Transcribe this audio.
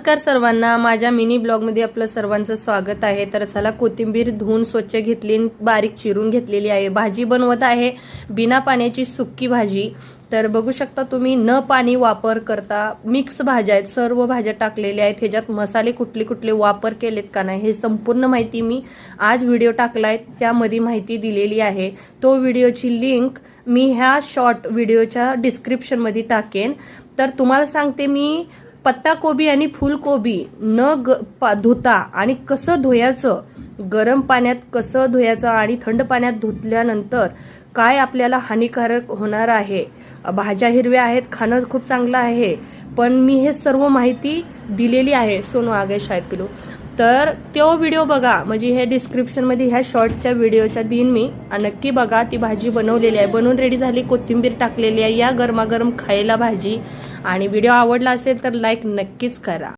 नमस्कार सर्वांना, माझ्या मिनी ब्लॉगमध्ये आपलं सर्वांचं स्वागत आहे। तर चला, कोथिंबीर धुवून स्वच्छ घेतली, बारीक चिरून घेतलेली आहे। भाजी बनवत आहे बिना पाण्याची सुक्की भाजी। तर बघू शकता तुम्ही, न पाणी वापर करता मिक्स भाज्या आहेत, सर्व भाज्या टाकलेल्या आहेत। ह्याच्यात मसाले कुठले कुठले वापर केलेत का नाही हे संपूर्ण माहिती मी आज व्हिडिओ टाकलाय, त्यामध्ये माहिती दिलेली आहे। तो व्हिडिओची लिंक मी ह्या शॉर्ट व्हिडिओच्या डिस्क्रिप्शन मध्ये टाकेन। तर तुम्हाला सांगते, मी पत्ताकोबी आणि फुलकोबी धुता आणि कसं धुयाचं, गरम पाण्यात कसं धुयाचं आणि थंड पाण्यात धुतल्यानंतर काय आपल्याला हानिकारक होणार आहे। भाज्या हिरव्या आहेत, खाणं खूप चांगलं आहे, पण मी हे सर्व माहिती दिलेली आहे। सोनू आगे शायद पिलो, तर तो व्हिडिओ बघा, म्हणजे हे डिस्क्रिप्शन मध्ये ह्या शॉर्टच्या व्हिडिओच्या दिन मी नक्की बघा। ती भाजी बनवलेली आहे, बनवून रेडी झाली, कोथिंबीर टाकलेली आहे। या गरमागरम खायला भाजी। आणि व्हिडिओ आवडला असेल तर लाईक नक्कीच करा।